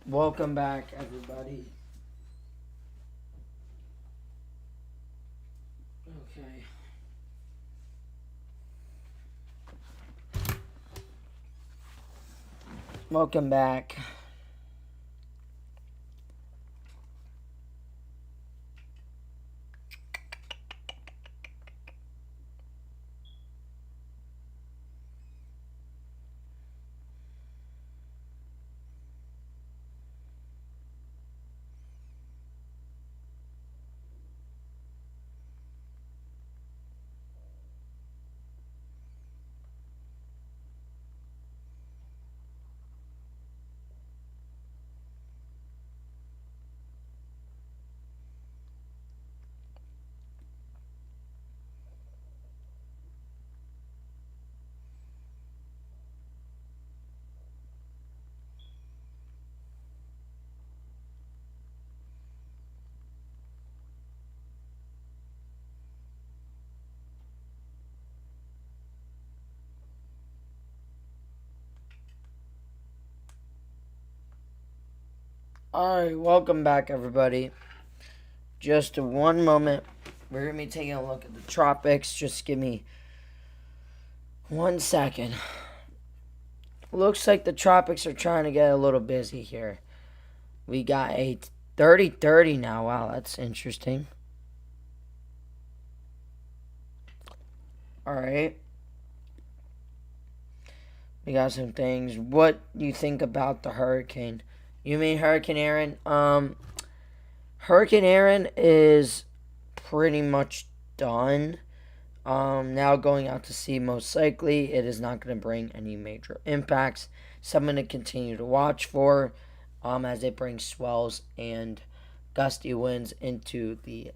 Welcome back, everybody. Okay. Welcome back. Alright, welcome back, everybody. Just one moment. We're going to be taking a look at the tropics. Just give me 1 second. Looks like the tropics are trying to get a little busy here. We got a 30-30 now. Wow, that's interesting. Alright. We got some things. What do you think about the hurricane? You mean Hurricane Erin? Hurricane Erin is pretty much done. Now going out to sea, most likely it is not going to bring any major impacts. Something to continue to watch for, as it brings swells and gusty winds into the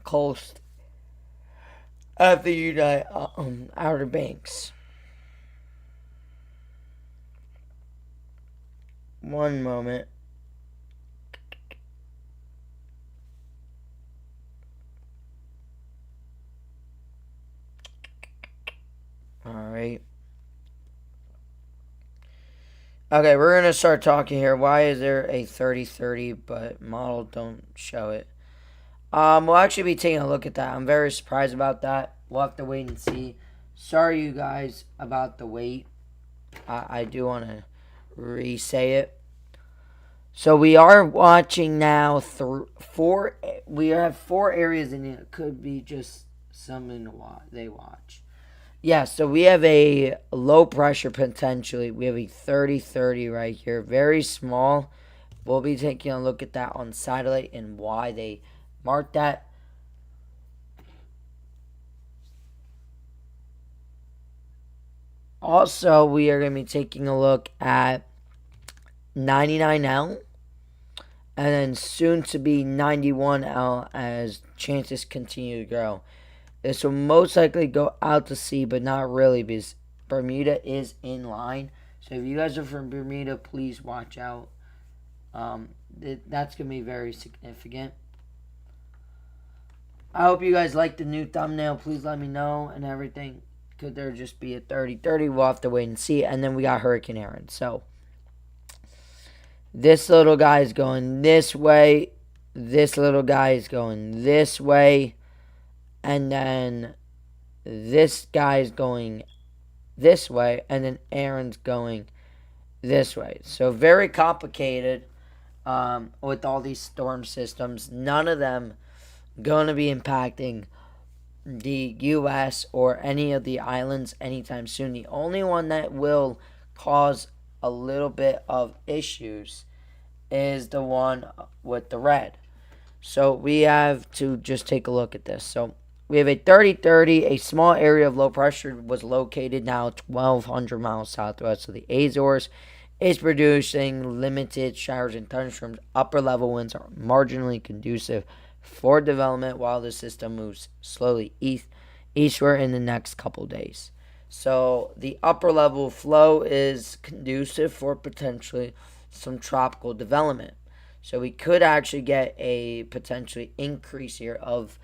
coast of the Outer Banks. One moment. Alright. Okay, we're going to start talking here. Why is there a 30-30 but model don't show it? We'll actually be taking a look at that. I'm very surprised about that. We'll have to wait and see. Sorry, you guys, about the wait. I do want to re-say it. So we are watching now through four. We have 4 areas in it. Could be just something they watch. Yeah, so we have a low pressure potentially. We have a 30-30 right here. Very small. We'll be taking a look at that on satellite and why they marked that. Also, we are going to be taking a look at 99L and then soon to be 91L as chances continue to grow. This will most likely go out to sea, but not really because Bermuda is in line. So if you guys are from Bermuda, please watch out. That's going to be very significant. I hope you guys like the new thumbnail. Please let me know and everything. Could there just be a 30-30? We'll have to wait and see. And then we got Hurricane Erin. So this little guy is going this way. This little guy is going this way. And then this guy is going this way. And then Erin's going this way. So very complicated with all these storm systems. None of them going to be impacting the U.S. or any of the islands anytime soon. The only one that will cause a little bit of issues is the one with the red. So we have to just take a look at this. So we have a 30-30. A small area of low pressure was located now 1,200 miles southwest of the Azores. It's producing limited showers and thunderstorms. Upper level winds are marginally conducive for development while the system moves slowly eastward in the next couple days. So the upper level flow is conducive for potentially some tropical development. So we could actually get a potentially increase here of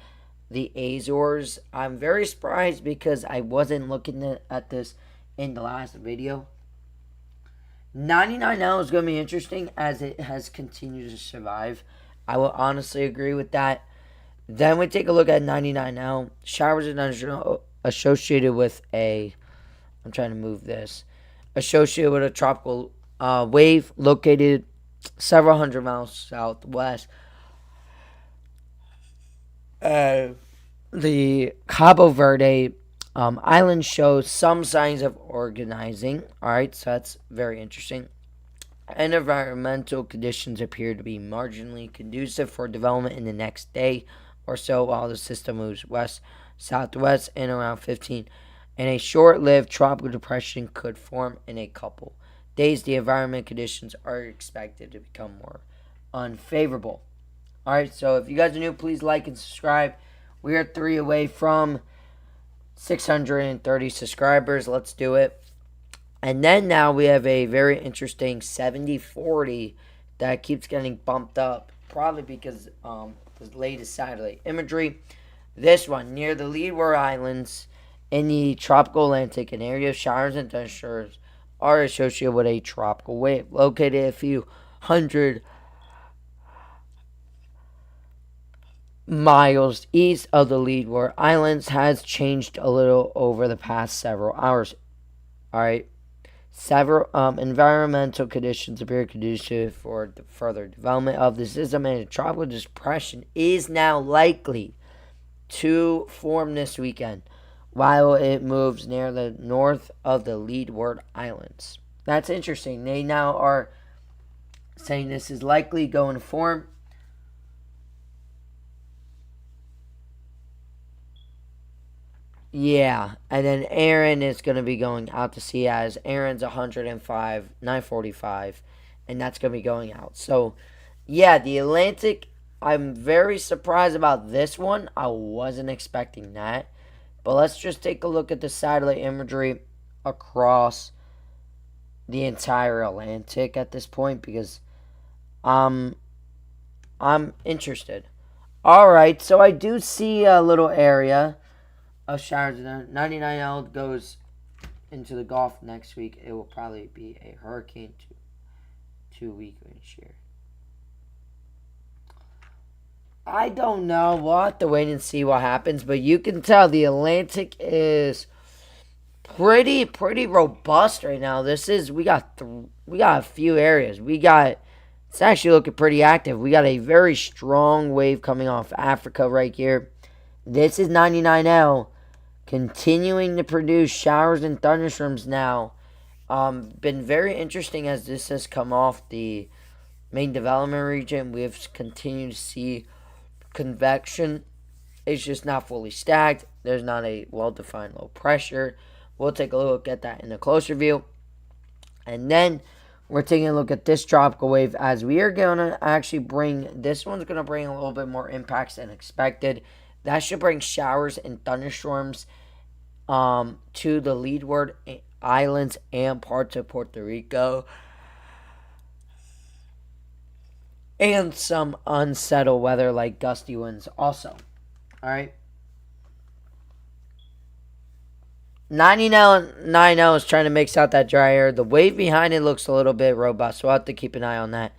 the Azores. I'm very surprised because I wasn't looking at this in the last video. 99L is going to be interesting as it has continued to survive. I will honestly agree with that. Then we take a look at 99L. Showers are associated with a. I'm trying to move this. Associated with a tropical wave located several hundred miles southwest. The Cabo Verde island shows some signs of organizing. All right, so that's very interesting. And environmental conditions appear to be marginally conducive for development in the next day or so while the system moves west southwest in around 15. And a short-lived tropical depression could form in a couple days. The environment conditions are expected to become more unfavorable. All right, so if you guys are new, please like and subscribe. We are 3 away from 630 subscribers. Let's do it. And then now we have a very interesting 70-40 that keeps getting bumped up, probably because the latest satellite imagery. This one, near the Leeward Islands in the tropical Atlantic, an area of showers and thunderstorms are associated with a tropical wave located a few hundred miles east of the Leeward Islands has changed a little over the past several hours. All right. Several environmental conditions appear conducive for the further development of the system, and a tropical depression is now likely to form this weekend while it moves near the north of the Leeward Islands. That's interesting. They now are saying this is likely going to form. Yeah, and then Erin is going to be going out to sea as Erin's 105, 945, and that's going to be going out. So, yeah, the Atlantic, I'm very surprised about this one. I wasn't expecting that. But let's just take a look at the satellite imagery across the entire Atlantic at this point because I'm interested. All right, so I do see a little area of showers. 99L goes into the Gulf next week. It will probably be a hurricane 2 week wind shear. I don't know. We'll have to wait and see what happens. But you can tell the Atlantic is pretty robust right now. We got a few areas. It's actually looking pretty active. We got a very strong wave coming off Africa right here. This is 99L. Continuing to produce showers and thunderstorms now. Been very interesting as this has come off the main development region. We have continued to see convection. It's just not fully stacked. There's not a well-defined low pressure. We'll take a look at that in a closer view. And then we're taking a look at this tropical wave as we are going to actually this one's going to bring a little bit more impacts than expected. That should bring showers and thunderstorms to the Leeward Islands and parts of Puerto Rico. And some unsettled weather like gusty winds also. Alright. 99L is trying to mix out that dry air. The wave behind it looks a little bit robust, so we'll have to keep an eye on that.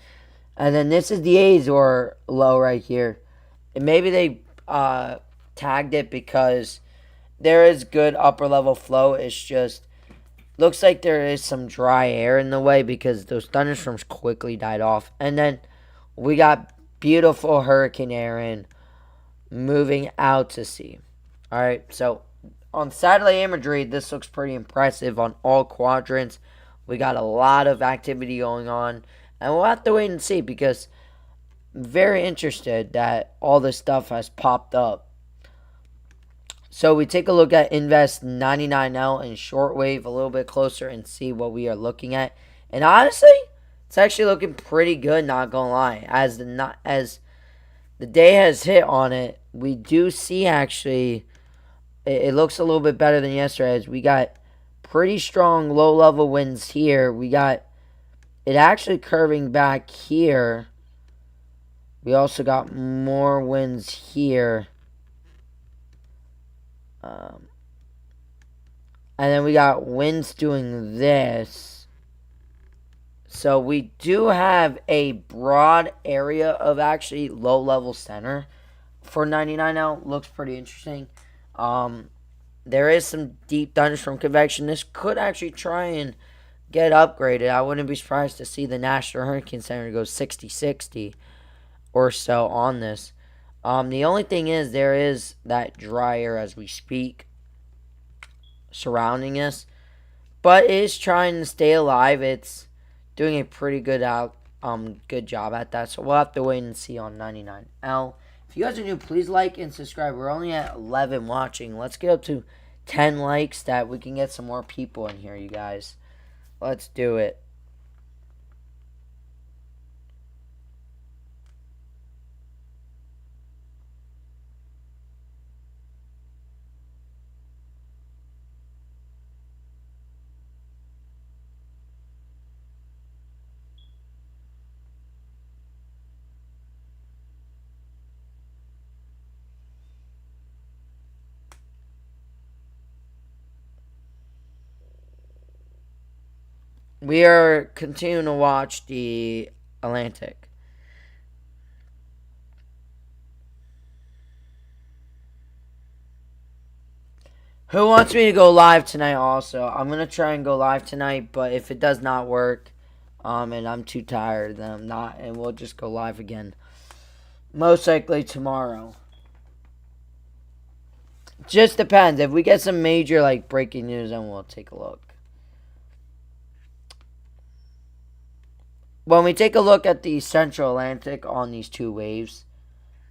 And then this is the Azor low right here. And maybe they tagged it because there is good upper level flow. It's just looks like there is some dry air in the way because those thunderstorms quickly died off. And then we got beautiful Hurricane Erin moving out to sea. All right, so on satellite imagery, this looks pretty impressive on all quadrants. We got a lot of activity going on, and we'll have to wait and see because I'm very interested that all this stuff has popped up. So we take a look at Invest 99L and shortwave a little bit closer and see what we are looking at. And honestly, it's actually looking pretty good, not gonna lie. As the day has hit on it, we do see actually it looks a little bit better than yesterday as we got pretty strong low level winds here. We got it actually curving back here. We also got more winds here. And then we got winds doing this. So we do have a broad area of actually low-level center for 99L. Looks pretty interesting. There is some deep thunderstorm convection. This could actually try and get upgraded. I wouldn't be surprised to see the National Hurricane Center go 60-60 or so on this. The only thing is there is that dry air as we speak surrounding us, but it is trying to stay alive. It's doing a pretty good job at that. So we'll have to wait and see on 99L. If you guys are new, please like and subscribe. We're only at 11 watching. Let's get up to 10 likes that we can get some more people in here, you guys. Let's do it. We are continuing to watch the Atlantic. Who wants me to go live tonight also? I'm going to try and go live tonight, but if it does not work, and I'm too tired, then I'm not, and we'll just go live again. Most likely tomorrow. Just depends. If we get some major, like, breaking news, then we'll take a look. When we take a look at the Central Atlantic on these two waves,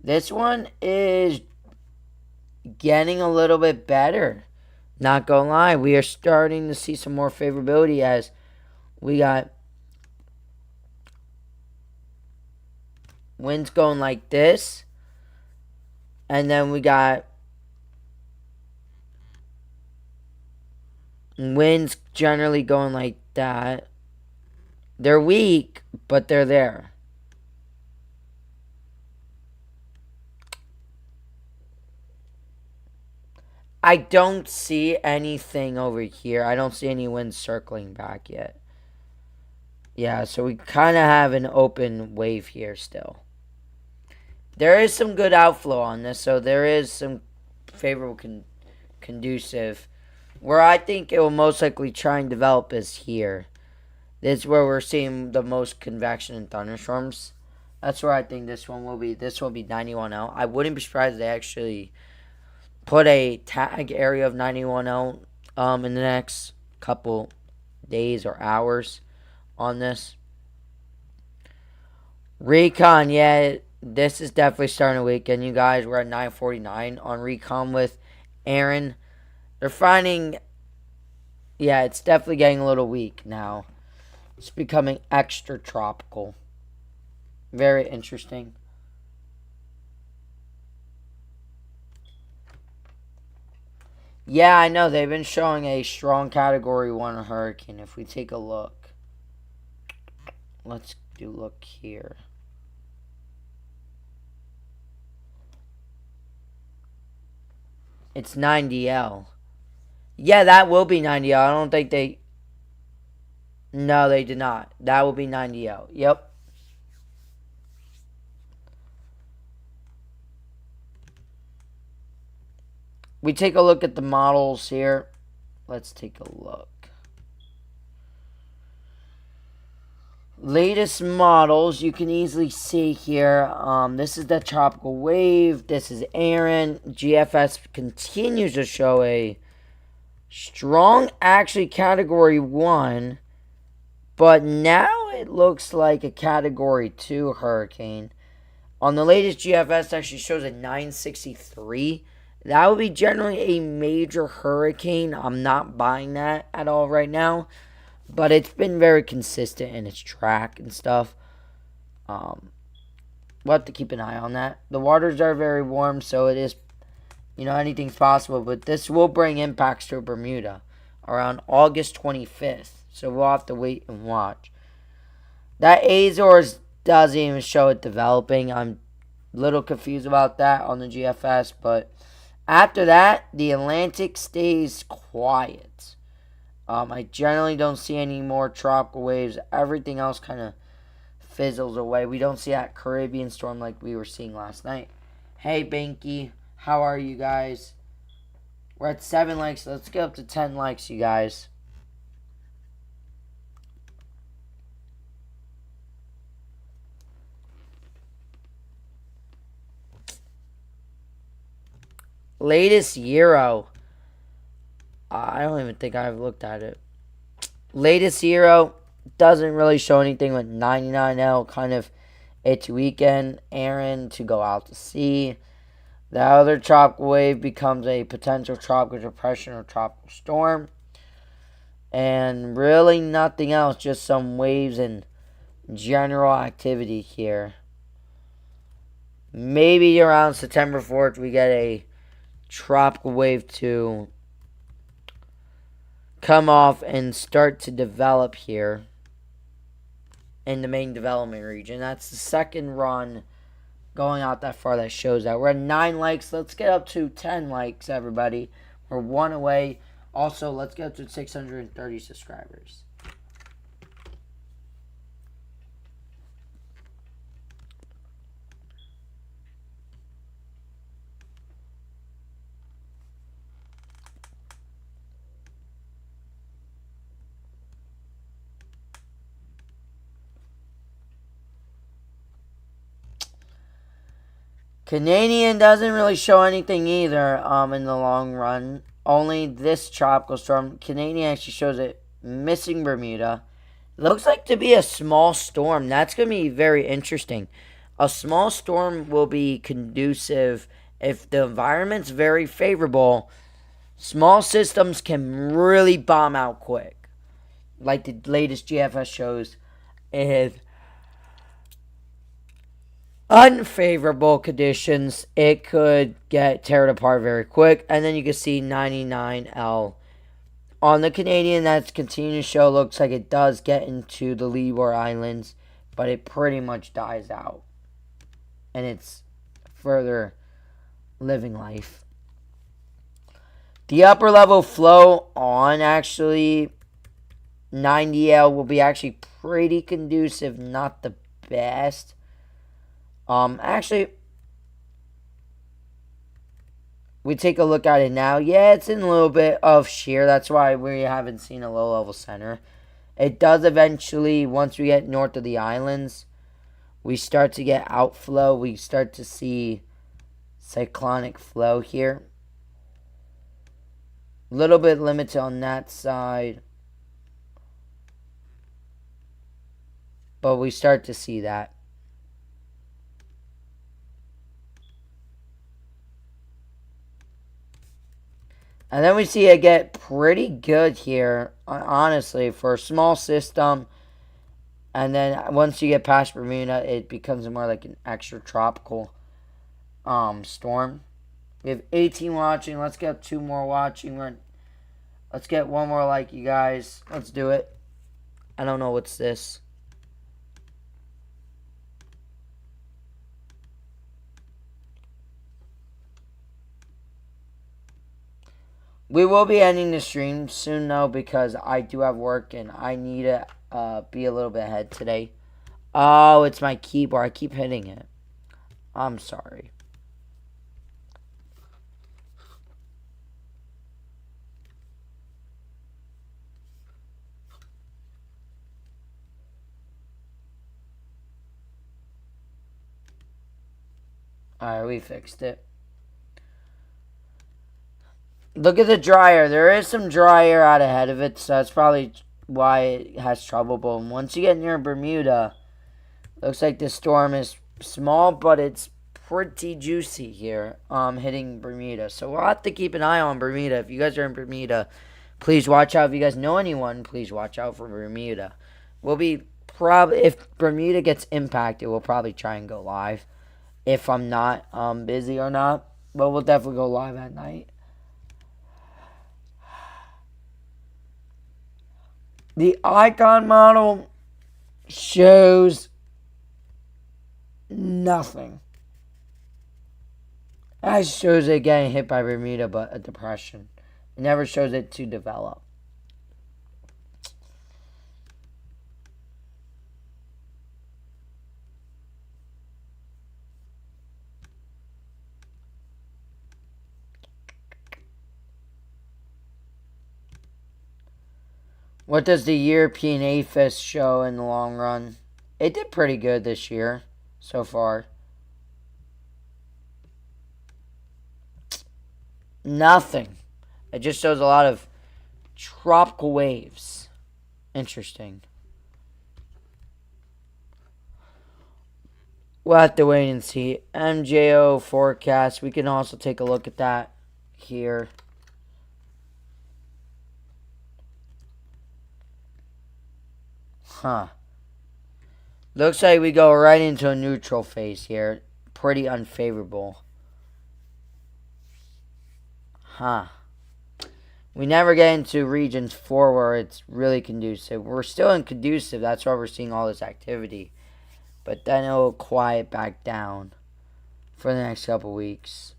this one is getting a little bit better. Not gonna lie, we are starting to see some more favorability as we got winds going like this, and then we got winds generally going like that. They're weak, but they're there. I don't see anything over here. I don't see any winds circling back yet. Yeah, so we kind of have an open wave here still. There is some good outflow on this, so there is some favorable conducive. Where I think it will most likely try and develop is here. This is where we're seeing the most convection and thunderstorms. That's where I think this one will be. This will be 91L. I wouldn't be surprised if they actually put a tag area of 91L in the next couple days or hours on this. Recon, yeah, this is definitely starting to weaken. You guys, we're at 949 on recon with Erin. They're finding, yeah, it's definitely getting a little weak now. It's becoming extra tropical. Very interesting. Yeah, I know. They've been showing a strong Category 1 hurricane. If we take a look. Let's do look here. It's 90L. Yeah, that will be 90L. I don't think they... No, they did not. That will be 90L. Yep. We take a look at the models here. Let's take a look. Latest models, you can easily see here. This is the tropical wave. This is Erin. GFS continues to show a strong, actually, Category 1. But now it looks like a Category 2 hurricane. On the latest GFS, actually shows a 963. That would be generally a major hurricane. I'm not buying that at all right now. But it's been very consistent in its track and stuff. We'll have to keep an eye on that. The waters are very warm, so it is, anything's possible. But this will bring impacts to Bermuda around August 25th. So we'll have to wait and watch. That Azores doesn't even show it developing. I'm a little confused about that on the GFS. But after that, the Atlantic stays quiet. I generally don't see any more tropical waves. Everything else kind of fizzles away. We don't see that Caribbean storm like we were seeing last night. Hey, Banky. How are you guys? We're at 7 likes. Let's get up to 10 likes, you guys. Latest Euro. I don't even think I've looked at it. Latest Euro doesn't really show anything with 99L. Kind of its weekend. Erin to go out to sea. The other tropical wave becomes a potential tropical depression or tropical storm. And really nothing else. Just some waves and general activity here. Maybe around September 4th we get a tropical wave to come off and start to develop here in the main development region. That's the second run going out that far that shows that. We're at 9 likes. Let's get up to 10 likes, everybody. We're 1 away. Also, let's get up to 630 subscribers. Canadian doesn't really show anything either in the long run. Only this tropical storm. Canadian actually shows it missing Bermuda. Looks like to be a small storm. That's going to be very interesting. A small storm will be conducive if the environment's very favorable. Small systems can really bomb out quick. Like the latest GFS shows is unfavorable conditions, it could get teared apart very quick. And then you can see 99L on the Canadian. That's continuing to show. Looks like it does get into the Leeward Islands, but it pretty much dies out, and it's further living life. The upper level flow on actually 90L will be actually pretty conducive, not the best. Actually, we take a look at it now. Yeah, it's in a little bit of shear. That's why we haven't seen a low-level center. It does eventually, once we get north of the islands, we start to get outflow. We start to see cyclonic flow here. A little bit limited on that side, but we start to see that. And then we see it get pretty good here, honestly, for a small system. And then once you get past Bermuda, it becomes more like an extra tropical storm. We have 18 watching. Let's get 2 more watching. Let's get 1 more like, you guys. Let's do it. I don't know what's this. We will be ending the stream soon, though, because I do have work and I need to be a little bit ahead today. Oh, it's my keyboard. I keep hitting it. I'm sorry. Alright, we fixed it. Look at the dryer. There is some dry air out ahead of it, so that's probably why it has trouble. But once you get near Bermuda, looks like the storm is small, but it's pretty juicy here, hitting Bermuda. So we'll have to keep an eye on Bermuda. If you guys are in Bermuda, please watch out. If you guys know anyone, please watch out for Bermuda. We'll be if Bermuda gets impacted, we'll probably try and go live. If I'm not busy or not, but we'll definitely go live at night. The icon model shows nothing. It shows it getting hit by Bermuda, but a depression. It never shows it to develop. What does the European APHIS show in the long run? It did pretty good this year so far. Nothing. It just shows a lot of tropical waves. Interesting. We'll have to wait and see. MJO forecast. We can also take a look at that here. Huh. Looks like we go right into a neutral phase here. Pretty unfavorable. Huh. We never get into region 4 where it's really conducive. We're still in conducive. That's why we're seeing all this activity. But then it will quiet back down for the next couple weeks.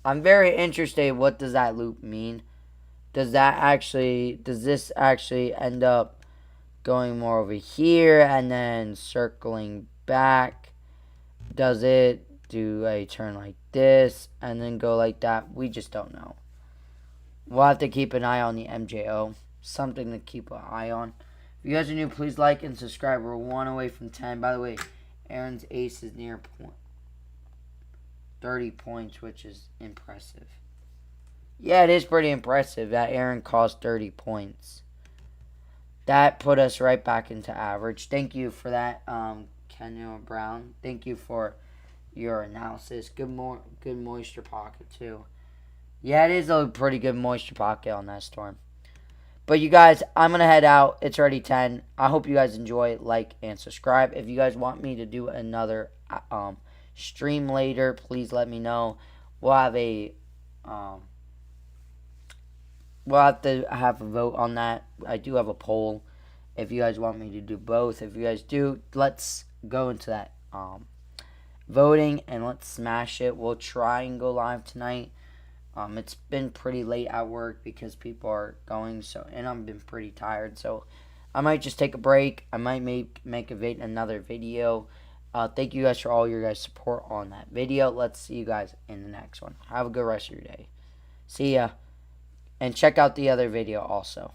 I'm very interested. What does that loop mean? Does this actually end up going more over here and then circling back? Does it do a turn like this and then go like that? We just don't know. We'll have to keep an eye on the MJO. Something to keep an eye on. If you guys are new, please like and subscribe. We're 1 away from 10. By the way, Erin's ace is near 30 points, which is impressive. Yeah, it is pretty impressive that Erin cost 30 points. That put us right back into average. Thank you for that, Kenya Brown. Thank you for your analysis. Good moisture pocket, too. Yeah, it is a pretty good moisture pocket on that storm. But you guys, I'm going to head out. It's already 10. I hope you guys enjoy. Like and subscribe. If you guys want me to do another stream later, please let me know. We'll have a... we'll have to have a vote on that. I do have a poll if you guys want me to do both. If you guys do, let's go into that voting and let's smash it. We'll try and go live tonight. It's been pretty late at work because people are going, and I've been pretty tired, so I might just take a break. I might make another video. Thank you guys for all your guys' support on that video. Let's see you guys in the next one. Have a good rest of your day. See ya. And check out the other video also.